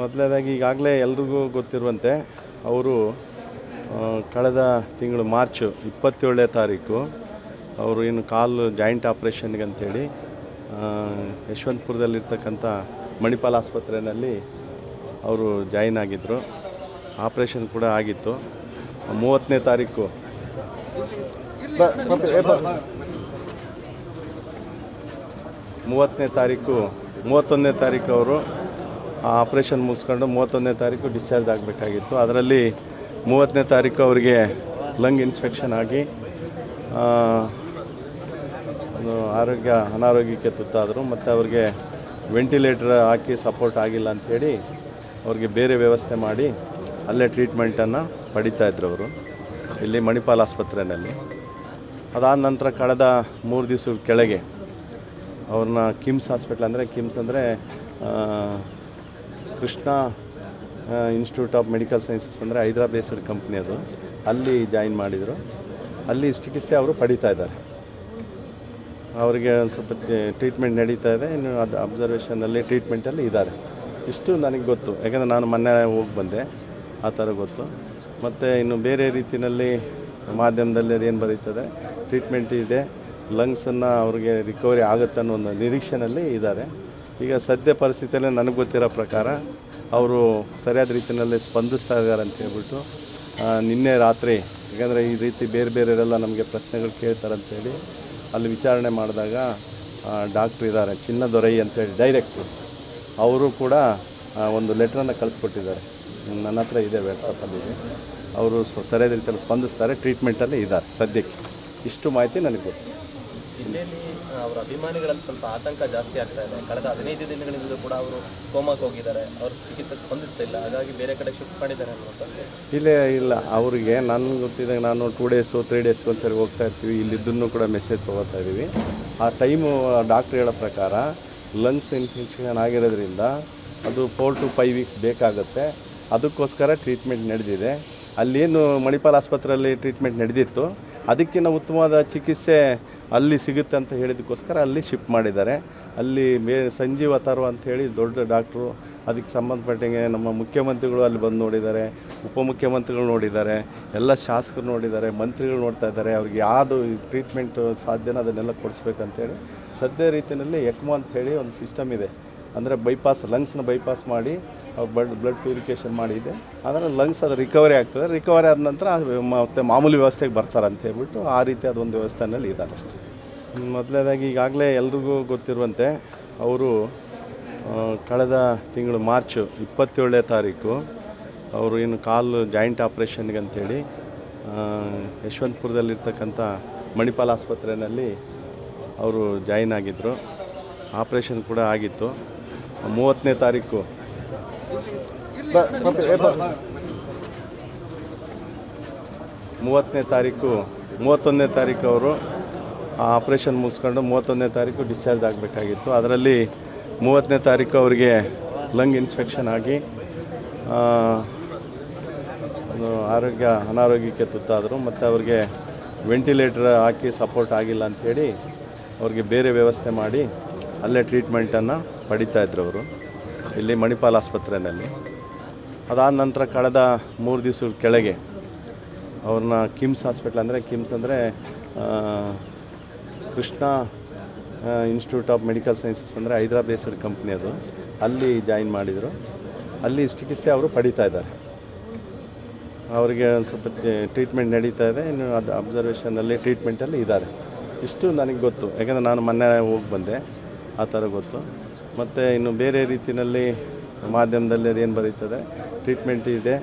ಮೊದಲನೇದಾಗಿ ಈಗಾಗಲೇ ಎಲ್ರಿಗೂ ಗೊತ್ತಿರುವಂತೆ ಅವರು ಕಳೆದ ತಿಂಗಳು ಮಾರ್ಚ್ 27ನೇ ತಾರೀಕು ಅವರು ಇನ್ನು ಕಾಲು ಜಾಯಿಂಟ್ ಆಪ್ರೇಷನ್ಗೆ ಅಂಥೇಳಿ ಯಶವಂತಪುರದಲ್ಲಿರ್ತಕ್ಕಂಥ ಮಣಿಪಾಲ್ ಆಸ್ಪತ್ರೆಯಲ್ಲಿ ಅವರು ಜಾಯಿನ್ ಆಗಿದ್ದರು. ಆಪ್ರೇಷನ್ ಕೂಡ ಆಗಿತ್ತು. 30ನೇ ತಾರೀಕು 31ನೇ ತಾರೀಕು ಅವರು ಆಪ್ರೇಷನ್ ಮುಗಿಸ್ಕೊಂಡು 31ನೇ ತಾರೀಕು ಡಿಸ್ಚಾರ್ಜ್ ಆಗಬೇಕಾಗಿತ್ತು. ಅದರಲ್ಲಿ 30ನೇ ತಾರೀಕು ಅವರಿಗೆ ಲಂಗ್ ಇನ್ಫೆಕ್ಷನ್ ಆಗಿ ಅನಾರೋಗ್ಯಕ್ಕೆ ತುತ್ತಾದರು. ಮತ್ತು ಅವ್ರಿಗೆ ವೆಂಟಿಲೇಟರ್ ಹಾಕಿ ಸಪೋರ್ಟ್ ಆಗಿಲ್ಲ ಅಂಥೇಳಿ ಅವ್ರಿಗೆ ಬೇರೆ ವ್ಯವಸ್ಥೆ ಮಾಡಿ ಅಲ್ಲೇ ಟ್ರೀಟ್ಮೆಂಟನ್ನು ಪಡಿತಾಯಿದ್ರು ಅವರು ಇಲ್ಲಿ ಮಣಿಪಾಲ್ ಆಸ್ಪತ್ರೆಯಲ್ಲಿ. ಅದಾದ ನಂತರ ಕಳೆದ 3 ದಿವಸದ ಕೆಳಗೆ ಅವ್ರನ್ನ ಕಿಮ್ಸ್ ಹಾಸ್ಪಿಟ್ಲ್ ಕಿಮ್ಸ್ ಅಂದರೆ Krishna institute of medical sciences Hyderabad based company ಅದು, ಅಲ್ಲಿ ಜಾಯಿನ್ ಮಾಡಿದರು. ಅಲ್ಲಿ ಚಿಕಿತ್ಸೆ ಅವರು ಪಡಿತಾ ಇದ್ದಾರೆ. ಅವರಿಗೆ ಒಂದು ಸ್ವಲ್ಪ ಟ್ರೀಟ್ಮೆಂಟ್ ನಡೀತಾ ಇದೆ. ಇನ್ನು ಅದು ಅಬ್ಸರ್ವೇಷನಲ್ಲಿ ಟ್ರೀಟ್ಮೆಂಟಲ್ಲಿ ಇದ್ದಾರೆ. ಇಷ್ಟು ನನಗೆ ಗೊತ್ತು, ಯಾಕಂದರೆ ನಾನು ಮೊನ್ನೆ ಹೋಗಿ ಬಂದೆ, ಆ ಥರ ಗೊತ್ತು. ಮತ್ತು ಇನ್ನು ಬೇರೆ ರೀತಿಯಲ್ಲಿ ಮಾಧ್ಯಮದಲ್ಲಿ ಅದೇನು ಬರೀತದೆ, ಟ್ರೀಟ್ಮೆಂಟ್ ಇದೆ, ಲಂಗ್ಸನ್ನು ಅವ್ರಿಗೆ ರಿಕವರಿ ಆಗುತ್ತೆ ಅನ್ನೋ ಒಂದು ನಿರೀಕ್ಷೆಯಲ್ಲಿ ಇದ್ದಾರೆ. ಈಗ ಸದ್ಯ ಪರಿಸ್ಥಿತಿಯಲ್ಲಿ ನನಗೆ ಗೊತ್ತಿರೋ ಪ್ರಕಾರ ಅವರು ಸರಿಯಾದ ರೀತಿಯಲ್ಲಿ ಸ್ಪಂದಿಸ್ತಾ ಇದ್ದಾರೆ ಅಂತ ಹೇಳ್ಬಿಟ್ಟು ನಿನ್ನೆ ರಾತ್ರಿ, ಯಾಕಂದರೆ ಈ ರೀತಿ ಬೇರೆಯವರೆಲ್ಲ ನಮಗೆ ಪ್ರಶ್ನೆಗಳು ಕೇಳ್ತಾರಂತೇಳಿ ಅಲ್ಲಿ ವಿಚಾರಣೆ ಮಾಡಿದಾಗ ಡಾಕ್ಟ್ರ್ ಇದ್ದಾರೆ ಚಿನ್ನದೊರೈ ಅಂತೇಳಿ ಡೈರೆಕ್ಟ್ರು, ಅವರು ಕೂಡ ಒಂದು ಲೆಟ್ರನ್ನು ಕಳಿಸ್ಕೊಟ್ಟಿದ್ದಾರೆ. ನನ್ನ ಹತ್ರ ಇದೆ, ವಾಟ್ಸಪ್ಪಲ್ಲಿದೆ. ಅವರು ಸರಿಯಾದ ರೀತಿಯಲ್ಲಿ ಸ್ಪಂದಿಸ್ತಾರೆ, ಟ್ರೀಟ್ಮೆಂಟಲ್ಲಿ ಇದ್ದಾರೆ ಸದ್ಯಕ್ಕೆ. ಇಷ್ಟು ಮಾಹಿತಿ ನನಗೆ ಗೊತ್ತು. ಜಿಲ್ಲೆಯಲ್ಲಿ ಅವರ ಅಭಿಮಾನಿಗಳಲ್ಲಿ ಸ್ವಲ್ಪ ಆತಂಕ ಜಾಸ್ತಿ ಆಗ್ತಾ ಇದೆ. ಕಳೆದ 15 ದಿನಗಳಿಂದ ಕೂಡ ಅವರು ಕೋಮಾಕ್ಕೆ ಹೋಗಿದ್ದಾರೆ, ಅವರು ಚಿಕಿತ್ಸೆ ಸ್ಪಂದಿಸ್ತಿಲ್ಲ, ಹಾಗಾಗಿ ಬೇರೆ ಕಡೆ ಶಿಫ್ಟ್ ಮಾಡಿದ್ದಾರೆ ಅನ್ನುವಂಥ. ಇಲ್ಲ ಅವರಿಗೆ ನನಗೆ ಗೊತ್ತಿದ್ದಾಗ ನಾನು 2 ಡೇಸು 3 ಡೇಸ್ಗೆ ಒಂದ್ಸರಿ ಹೋಗ್ತಾ ಇರ್ತೀವಿ. ಇಲ್ಲಿದ್ದನ್ನು ಕೂಡ ಮೆಸೇಜ್ ತೊಗೋತಾ ಇದ್ದೀವಿ. ಆ ಟೈಮು ಡಾಕ್ಟ್ರ್ ಹೇಳೋ ಪ್ರಕಾರ ಲಂಗ್ಸ್ ಇನ್ಫೆಕ್ಷನ್ ಆಗಿರೋದ್ರಿಂದ ಅದು 4 to 5 ವೀಕ್ಸ್ ಬೇಕಾಗುತ್ತೆ. ಅದಕ್ಕೋಸ್ಕರ ಟ್ರೀಟ್ಮೆಂಟ್ ನಡೆದಿದೆ. ಅಲ್ಲೇನು ಮಣಿಪಾಲ್ ಆಸ್ಪತ್ರೆಯಲ್ಲಿ ಟ್ರೀಟ್ಮೆಂಟ್ ನಡೆದಿತ್ತು, ಅದಕ್ಕಿಂತ ಉತ್ತಮವಾದ ಚಿಕಿತ್ಸೆ ಅಲ್ಲಿ ಸಿಗುತ್ತೆ ಅಂತ ಹೇಳಿದ್ದಕ್ಕೋಸ್ಕರ ಅಲ್ಲಿ ಶಿಫ್ಟ್ ಮಾಡಿದ್ದಾರೆ. ಅಲ್ಲಿ ಸಂಜೀವ್ ಅಥರ್ವ ಅಂಥೇಳಿ ದೊಡ್ಡ ಡಾಕ್ಟ್ರು, ಅದಕ್ಕೆ ಸಂಬಂಧಪಟ್ಟಂಗೆ ನಮ್ಮ ಮುಖ್ಯಮಂತ್ರಿಗಳು ಅಲ್ಲಿ ಬಂದು ನೋಡಿದ್ದಾರೆ, ಉಪಮುಖ್ಯಮಂತ್ರಿಗಳು ನೋಡಿದ್ದಾರೆ, ಎಲ್ಲ ಶಾಸಕರು ನೋಡಿದ್ದಾರೆ, ಮಂತ್ರಿಗಳು ನೋಡ್ತಾ ಇದ್ದಾರೆ. ಅವ್ರಿಗೆ ಯಾವುದು ಟ್ರೀಟ್ಮೆಂಟು ಸಾಧ್ಯನೋ ಅದನ್ನೆಲ್ಲ ಕೊಡಿಸ್ಬೇಕಂತೇಳಿ ಸದ್ಯ ರೀತಿಯಲ್ಲಿ ಎಕ್ಮೋ ಅಂಥೇಳಿ ಒಂದು ಸಿಸ್ಟಮ್ ಇದೆ. ಅಂದರೆ ಲಂಗ್ಸ್ನ ಬೈಪಾಸ್ ಮಾಡಿ ಬ್ಲಡ್ ಪ್ಯೂರಿಫಿಕೇಷನ್ ಮಾಡಿದೆ. ಅದನ್ನು ಲಂಗ್ಸ್ ಅದು ರಿಕವರಿ ಆಗ್ತದೆ. ರಿಕವರಿ ಆದ ನಂತರ ಮತ್ತೆ ಮಾಮೂಲಿ ವ್ಯವಸ್ಥೆಗೆ ಬರ್ತಾರೆ ಅಂತ ಹೇಳ್ಬಿಟ್ಟು ಆ ರೀತಿ ಅದೊಂದು ವ್ಯವಸ್ಥೆಯಲ್ಲಿ ಇದ್ದಾರೆ ಅಷ್ಟೇ. ಮೊದಲನೇದಾಗಿ ಈಗಾಗಲೇ ಎಲ್ರಿಗೂ ಗೊತ್ತಿರುವಂತೆ ಅವರು ಕಳೆದ ತಿಂಗಳು ಮಾರ್ಚ್ 27ನೇ ತಾರೀಕು ಅವರು ಇನ್ನು ಕಾಲು ಜಾಯಿಂಟ್ ಆಪ್ರೇಷನ್ಗೆ ಅಂಥೇಳಿ ಯಶವಂತಪುರದಲ್ಲಿರ್ತಕ್ಕಂಥ ಮಣಿಪಾಲ್ ಆಸ್ಪತ್ರೆಯಲ್ಲಿ ಅವರು ಜಾಯಿನ್ ಆಗಿದ್ದರು. ಆಪ್ರೇಷನ್ ಕೂಡ ಆಗಿತ್ತು. 30ನೇ ತಾರೀಕು 31ನೇ ತಾರೀಕು ಅವರು ಆಪ್ರೇಷನ್ ಮುಗಿಸ್ಕೊಂಡು 31ನೇ ತಾರೀಕು ಡಿಸ್ಚಾರ್ಜ್ ಆಗಬೇಕಾಗಿತ್ತು. ಅದರಲ್ಲಿ 30ನೇ ತಾರೀಕು ಅವರಿಗೆ ಲಂಗ್ ಇನ್ಫೆಕ್ಷನ್ ಆಗಿ ಅನಾರೋಗ್ಯಕ್ಕೆ ತುತ್ತಾದರು. ಮತ್ತು ಅವ್ರಿಗೆ ವೆಂಟಿಲೇಟರ್ ಹಾಕಿ ಸಪೋರ್ಟ್ ಆಗಿಲ್ಲ ಅಂಥೇಳಿ ಅವ್ರಿಗೆ ಬೇರೆ ವ್ಯವಸ್ಥೆ ಮಾಡಿ ಅಲ್ಲೇ ಟ್ರೀಟ್ಮೆಂಟನ್ನು ಪಡಿತಾಯಿದ್ರು ಅವರು ಇಲ್ಲಿ ಮಣಿಪಾಲ್ ಆಸ್ಪತ್ರೆಯಲ್ಲಿ. ಅದಾದ ನಂತರ ಕಳೆದ 3 ದಿವಸದ ಕೆಳಗೆ ಅವ್ರನ್ನ KIMS hospital KIMS Krishna institute of medical sciences Hyderabad based company ಅದು, ಅಲ್ಲಿ ಜಾಯಿನ್ ಮಾಡಿದರು. ಅಲ್ಲಿ ಚಿಕಿತ್ಸೆ ಅವರು ಪಡಿತಾ ಇದ್ದಾರೆ. ಅವರಿಗೆ ಒಂದು ಸ್ವಲ್ಪ ಟ್ರೀಟ್ಮೆಂಟ್ ನಡೀತಾ ಇದೆ. ಇನ್ನು ಅದು ಅಬ್ಸರ್ವೇಷನಲ್ಲಿ ಟ್ರೀಟ್ಮೆಂಟಲ್ಲಿ ಇದ್ದಾರೆ. ಇಷ್ಟು ನನಗೆ ಗೊತ್ತು, ಯಾಕಂದರೆ ನಾನು ಮೊನ್ನೆ ಹೋಗಿ ಬಂದೆ, ಆ ಥರ ಗೊತ್ತು. ಮತ್ತು ಇನ್ನು ಬೇರೆ ರೀತಿಯಲ್ಲಿ ಮಾಧ್ಯಮದಲ್ಲಿ ಅದೇನು ಬರೀತದೆ, ಟ್ರೀಟ್ಮೆಂಟ್ ಇದೆ,